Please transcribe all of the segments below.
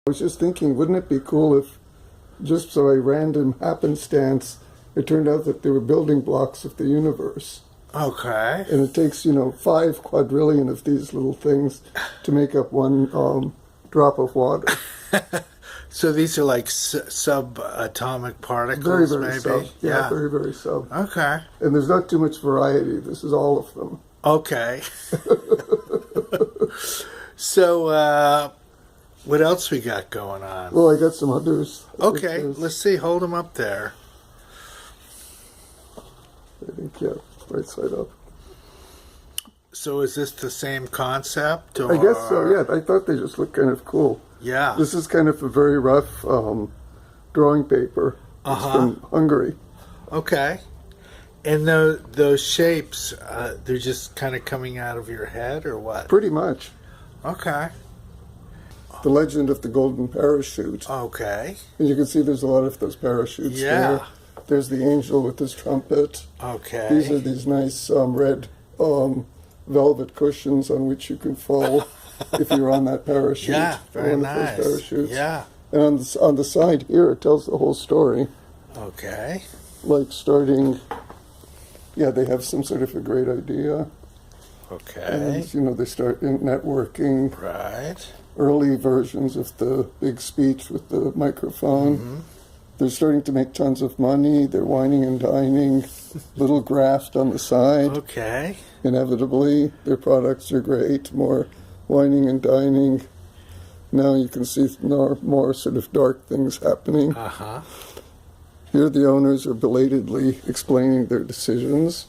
I was just thinking, wouldn't it be cool if, just by random happenstance, it turned out that they were building blocks of the universe. Okay. And it takes, 5 quadrillion of these little things to make up one drop of water. So these are like subatomic particles, Very, very maybe? sub. Yeah, very, very sub. Okay. And there's not too much variety. This is all of them. Okay. So, what else we got going on? Well, I got some others. Okay, let's see. Hold them up there. I think, yeah, right side up. So is this the same concept? Or? I guess so, yeah. I thought they just looked kind of cool. Yeah. This is kind of a very rough drawing paper. It's from Hungary. Okay. And those shapes, they're just kind of coming out of your head or what? Pretty much. Okay. The legend of the golden parachute. Okay. And you can see there's a lot of those parachutes there. There's the angel with his trumpet. Okay. These are these nice red velvet cushions on which you can fall if you're on that parachute. Yeah, very one nice. Of those parachutes. Yeah. And on the side here, it tells the whole story. Okay. Like starting, they have some sort of a great idea. Okay. And, they start in networking. Right. Early versions of the big speech with the microphone. Mm-hmm. They're starting to make tons of money. They're whining and dining. Little graft on the side. Okay. Inevitably, their products are great. More whining and dining. Now you can see more sort of dark things happening. Uh-huh. Here the owners are belatedly explaining their decisions.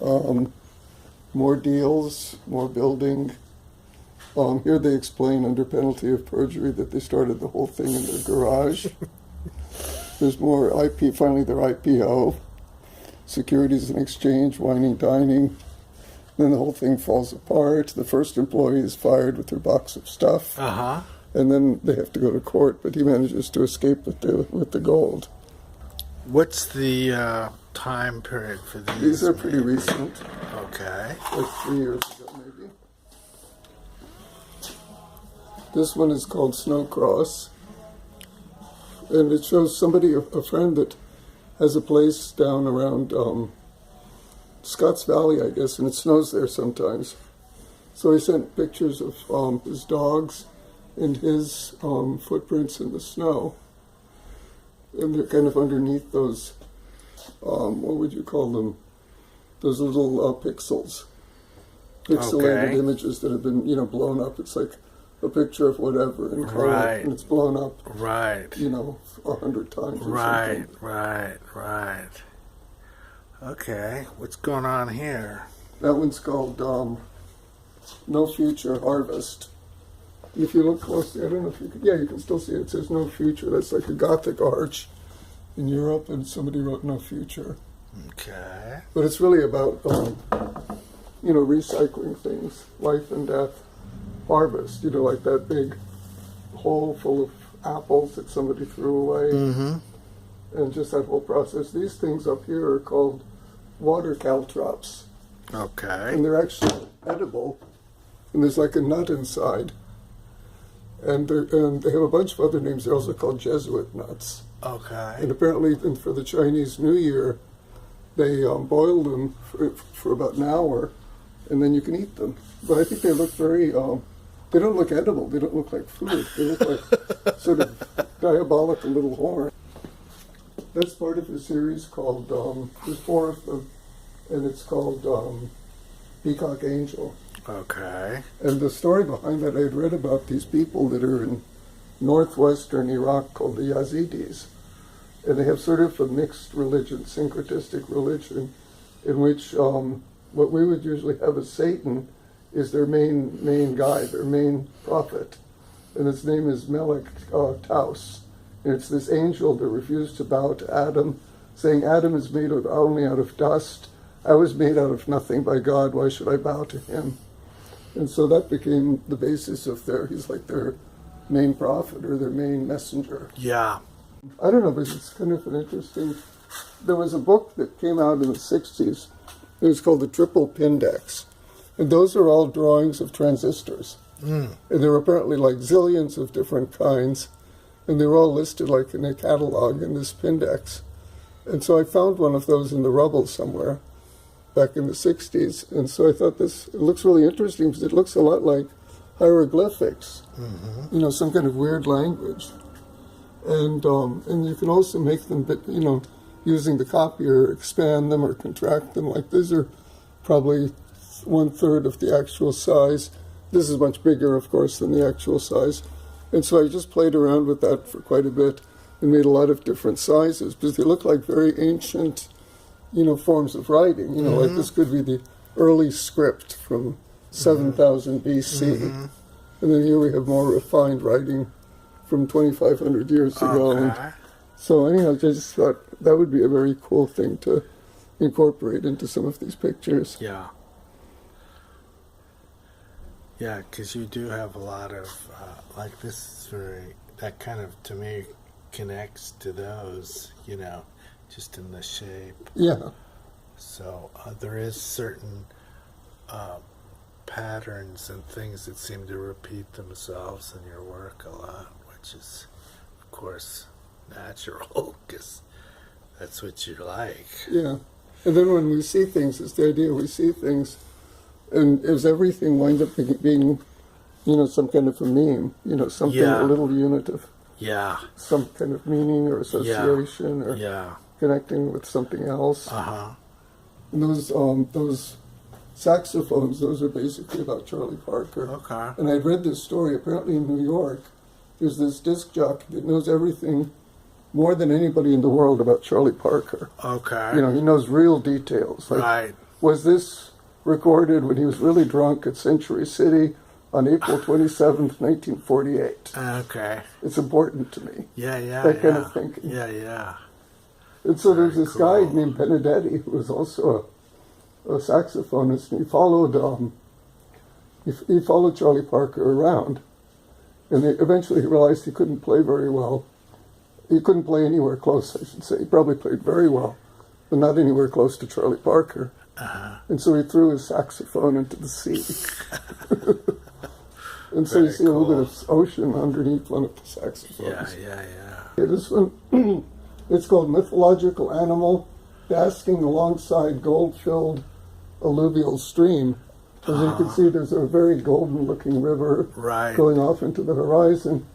More deals, more building. Here they explain under penalty of perjury that they started the whole thing in their garage. There's more IP, finally their IPO. Securities and exchange, whining, dining. Then the whole thing falls apart. The first employee is fired with their box of stuff. Uh-huh. And then they have to go to court, but he manages to escape with the gold. What's the time period for these? These are pretty recent. Okay. Like 3 years ago, maybe. This one is called Snowcross. And it shows somebody, a friend that has a place down around Scotts Valley, I guess, and it snows there sometimes. So he sent pictures of his dogs and his footprints in the snow. And they're kind of underneath those, what would you call them? Those little pixels. Pixelated images that have been, blown up. It's like a picture of whatever in color, and it's blown up, 100 times or something. Right. Okay, what's going on here? That one's called No Future Harvest. If you look closely, I don't know if you can, you can still see it. It says No Future. That's like a Gothic arch in Europe, and somebody wrote No Future. Okay. But it's really about, recycling things, life and death. Harvest, like that big hole full of apples that somebody threw away. Mm-hmm. And just that whole process. These things up here are called water caltrops. Okay. And they're actually edible. And there's like a nut inside. And they have a bunch of other names. They're also called Jesuit nuts. Okay. And apparently for the Chinese New Year, they boil them for about an hour, and then you can eat them. But I think they look very, they don't look edible. They don't look like food. They look like sort of diabolical little horn. That's part of a series called, there's 4 of them, and it's called Peacock Angel. Okay. And the story behind that, I had read about these people that are in northwestern Iraq called the Yazidis. And they have sort of a mixed religion, syncretistic religion, in which what we would usually have as Satan is their main guy, their main prophet. And his name is Melek Taus. And it's this angel that refused to bow to Adam, saying, Adam is made only out of dust. I was made out of nothing by God. Why should I bow to him? And so that became the basis of he's like their main prophet or their main messenger. Yeah. I don't know, but it's kind of an interesting... There was a book that came out in the 60s. It was called The Triple Pindex. And those are all drawings of transistors. Mm. And there were apparently like zillions of different kinds, and they were all listed like in a catalog in this Pindex. And so I found one of those in the rubble somewhere back in the 60s. And so I thought it looks really interesting because it looks a lot like hieroglyphics, Mm-hmm. you know, some kind of weird language. And you can also make them, you know, using the copier, expand them or contract them. Like these are probably 1/3 of the actual size. This is much bigger, of course, than the actual size. And so I just played around with that for quite a bit and made a lot of different sizes because they look like very ancient, you know, forms of writing. You know, like this could be the early script from 7,000 BC. Mm-hmm. And then here we have more refined writing from 2,500 years ago. Okay. And so anyhow, I just thought that would be a very cool thing to incorporate into some of these pictures. Yeah. Yeah, because you do have a lot of, like this is very, that kind of, to me, connects to those, you know, just in the shape. Yeah, So there is certain patterns and things that seem to repeat themselves in your work a lot, which is, of course, natural, because that's what you like. yeah. And then when we see things, it's the idea we see things, and as everything winds up being, you know, some kind of a meme, you know, something, Yeah. a little unit of Yeah, some kind of meaning or association or yeah. connecting with something else. Uh-huh. And those saxophones, those are basically about Charlie Parker. Okay. And I read this story, apparently in New York, there's this disc jockey that knows everything more than anybody in the world about Charlie Parker. Okay. You know, he knows real details. Like, Right. was this recorded when he was really drunk at Century City on April 27th, 1948? Okay. It's important to me. Yeah, yeah, That kind yeah. of thinking. Yeah, yeah. And so there's Very this guy cool. named Benedetti who was also a saxophonist, and he followed he followed Charlie Parker around, and eventually he realized he couldn't play very well. He couldn't play anywhere close, I should say. He probably played very well, but not anywhere close to Charlie Parker. Uh-huh. And so he threw his saxophone into the sea. And so you Very see a little bit cool. of ocean underneath one of the saxophones. Yeah, yeah, yeah. Yeah, this one, it's called Mythological Animal, Basking Alongside Gold-Filled Alluvial Stream. As you can see, there's a very golden-looking river Right. going off into the horizon.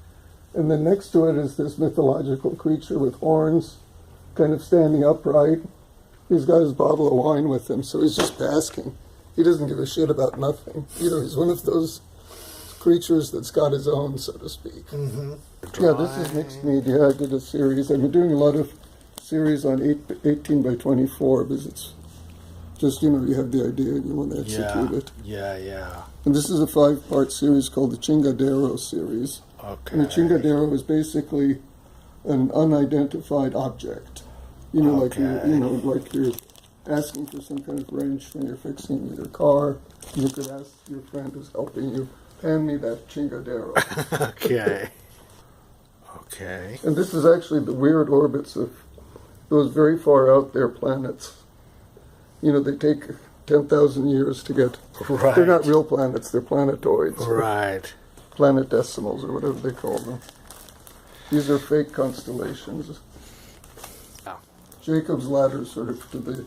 And then next to it is this mythological creature with horns, kind of standing upright. He's got his bottle of wine with him, so he's just basking. He doesn't give a shit about nothing. You know, he's one of those creatures that's got his own, so to speak. Mm-hmm. Yeah, this is mixed media. I did a series. I've been doing a lot of series on 18 by 24 because it's just, you know, you have the idea and you want to execute it. Yeah, yeah. And this is a 5-part series called the Chingadero series. Okay. And the Chingadero is basically an unidentified object. You know, Okay. like you're asking for some kind of wrench when you're fixing your car. You could ask your friend who's helping you, hand me that Chingadero. Okay. Okay. And this is actually the weird orbits of those very far out there planets. You know, they take 10,000 years to get. Right. They're not real planets, they're planetoids. Right. Planetecimals, or whatever they call them. These are fake constellations. Yeah. Jacob's ladder sort of to the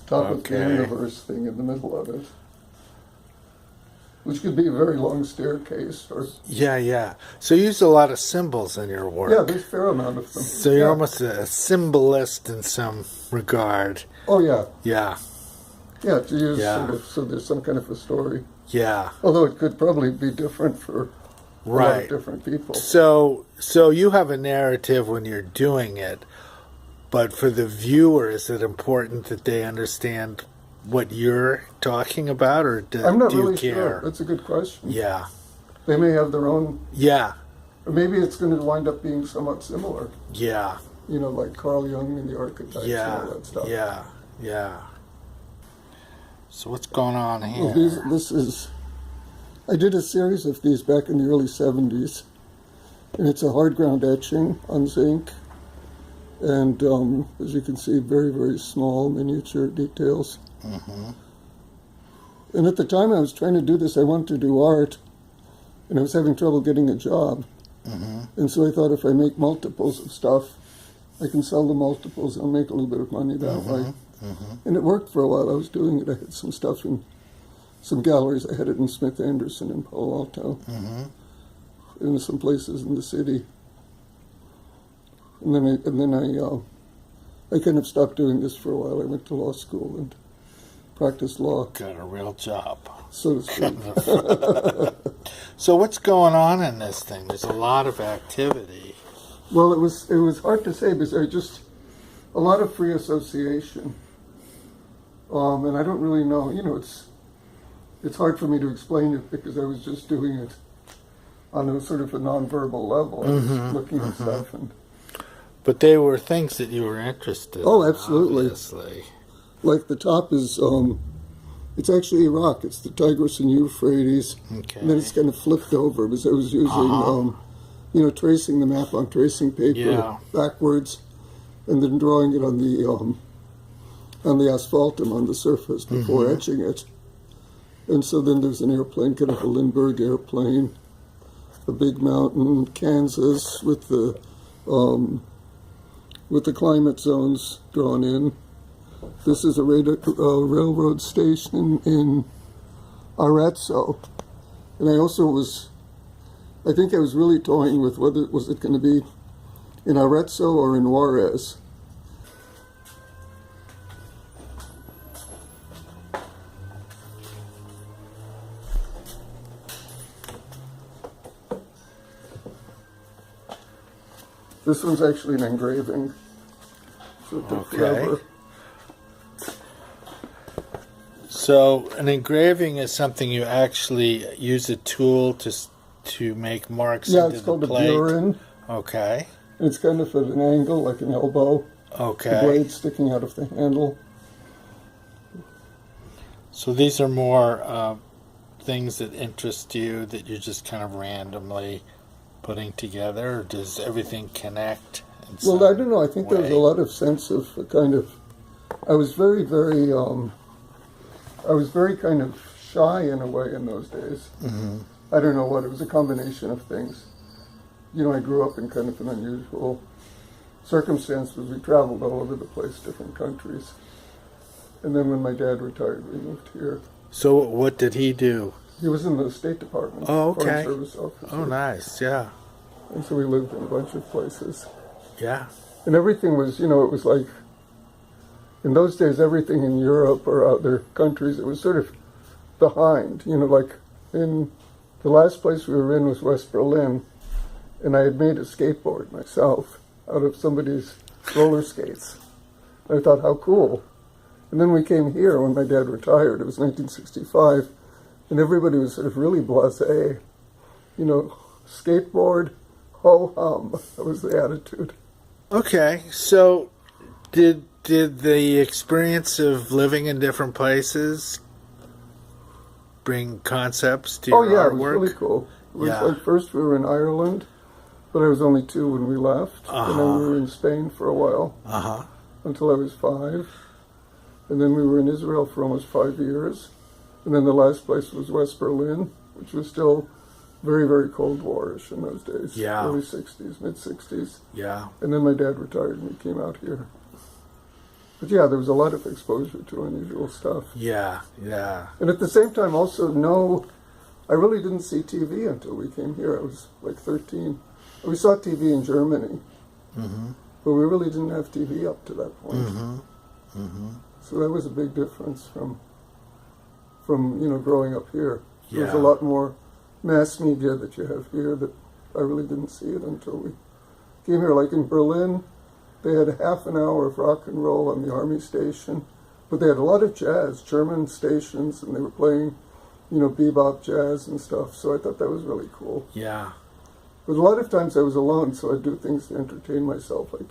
top of the Okay. universe thing in the middle of it. Which could be a very long staircase. Or Yeah, yeah. So you use a lot of symbols in your work. yeah, there's a fair amount of them. So you're Yeah. almost a symbolist in some regard. Oh yeah. Yeah. Yeah, to use Yeah. sort of, so there's some kind of a story. Yeah. Although it could probably be different for a lot Right. of different people. So you have a narrative when you're doing it, but for the viewer, is it important that they understand what you're talking about, or I'm not do you really care? sure. That's a good question. Yeah. They may have their own, Yeah. or maybe it's going to wind up being somewhat similar. Yeah. You know, like Carl Jung and the archetypes Yeah. and all that stuff. Yeah. Yeah. So what's going on here? Well, I did a series of these back in the early 70s, and it's a hard ground etching on zinc. And as you can see, very, very small miniature details. Mm-hmm. And at the time I was trying to do this, I wanted to do art, and I was having trouble getting a job. And so I thought if I make multiples of stuff, I can sell the multiples and I'll make a little bit of money that way. And it worked for a while. I was doing it. I had some stuff in some galleries. I had it in Smith Anderson in Palo Alto, in some places in the city. And then I kind of stopped doing this for a while. I went to law school and practiced law, Got a real job. so to speak. So what's going on in this thing? There's a lot of activity. Well, it was hard to say because a lot of free association, and I don't really know. You know, it's hard for me to explain it because I was just doing it on a sort of a nonverbal level. I was looking at stuff and. But they were things that you were interested Oh, in. absolutely. Obviously. Like the top is, it's actually Iraq. It's the Tigris and Euphrates. Okay. And then it's kind of flipped over because I was using, tracing the map on tracing paper Yeah. backwards, and then drawing it on the asphaltum on the surface before etching it. And so then there's an airplane, kind of a Lindbergh airplane, a big mountain, Kansas with the climate zones drawn in. This is a railroad station in Arezzo. And I think I was really toying with whether was it going to be in Arezzo or in Juarez. This one's actually an engraving. So it took forever. So an engraving is something you actually use a tool to make marks Yeah, into it's called the a plate. burin. Okay. It's kind of at an angle, like an elbow. The Okay. blade sticking out of the handle. So these are more things that interest you that you're just kind of randomly putting together, or does everything connect? In Well, some I don't know. I think there was a way? lot of sense of a kind of. I was very, very. I was very kind of shy in a way in those days. I don't know what. It was a combination of things. You know, I grew up in kind of an unusual circumstance because we traveled all over the place, different countries. And then when my dad retired, we moved here. So what did he do? He was in the State Department. Oh, okay. Foreign Service officer. Oh, nice. Yeah. And so we lived in a bunch of places. Yeah. And everything was, it was like, in those days, everything in Europe or other countries, it was sort of behind. Like in the last place we were in was West Berlin, and I had made a skateboard myself out of somebody's roller skates. And I thought, how cool. And then we came here when my dad retired. It was 1965, and everybody was sort of really blasé. Skateboard, ho-hum. That was the attitude. Okay. So did the experience of living in different places bring concepts to your Oh, yeah, it was artwork? really cool. It was Yeah. like first we were in Ireland, but I was only 2 when we left. And then we were in Spain for a while until I was 5. And then we were in Israel for almost 5 years. And then the last place was West Berlin, which was still very, very Cold War-ish in those days. Yeah. Early 60s, mid-60s. Yeah. And then my dad retired and we came out here. But yeah, there was a lot of exposure to unusual stuff. Yeah. Yeah. And at the same time, also, I really didn't see TV until we came here. I was like 13. We saw TV in Germany, but we really didn't have TV up to that point. So that was a big difference from growing up here. There's Yeah. a lot more mass media that you have here that I really didn't see it until we came here. Like in Berlin, they had a half an hour of rock and roll on the army station, but they had a lot of jazz, German stations, and they were playing, bebop jazz and stuff. So I thought that was really cool. Yeah. But a lot of times I was alone, so I'd do things to entertain myself. Like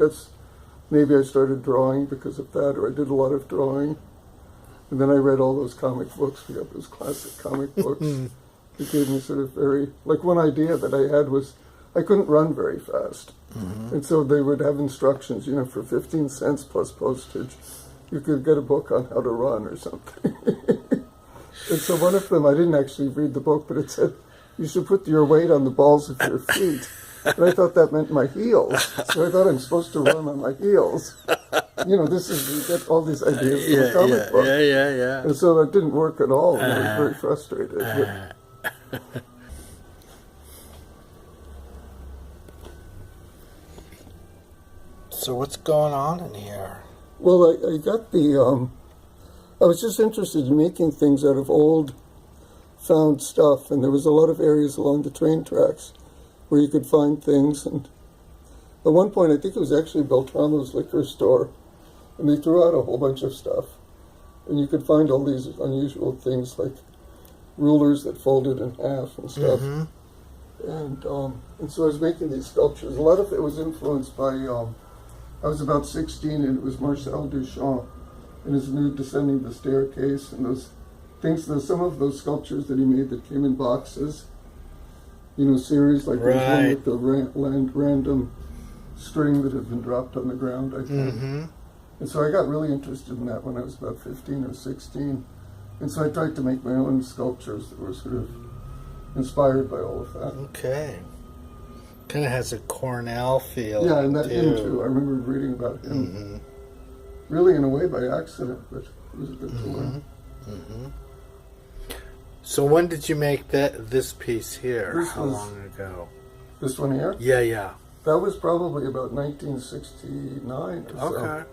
maybe I started drawing because of that, or I did a lot of drawing. And then I read all those comic books. We got those classic comic books. It gave me sort of one idea that I had was I couldn't run very fast. And so they would have instructions, for 15 cents plus postage, you could get a book on how to run or something. And so one of them, I didn't actually read the book, but it said, you should put your weight on the balls of your feet. And I thought that meant my heels. So I thought I'm supposed to run on my heels. You know, this is, you get all these ideas from a comic book. Yeah. And so that didn't work at all. And I was very frustrated. But, So what's going on in here? well, I got the, I was just interested in making things out of old found stuff. And there was a lot of areas along the train tracks where you could find things. And at one point, I think it was actually Beltrano's liquor store, and they threw out a whole bunch of stuff. And you could find all these unusual things like rulers that folded in half and stuff. And so I was making these sculptures. A lot of it was influenced by, I was about 16, and it was Marcel Duchamp and his nude descending the staircase, and those things, some of those sculptures that he made that came in boxes, you know, series, like there was one with the random string that had been dropped on the ground, I think. And so I got really interested in that when I was about 15 or 16. And so I tried to make my own sculptures that were sort of inspired by all of that. Okay. Kind of has a Cornell feel. Yeah, and that him too. I remember reading about him. Really, in a way, by accident, but it was good to learn. So when did you make this piece here? This How was- long ago? This one here? Yeah. That was probably about 1969 or so. Okay.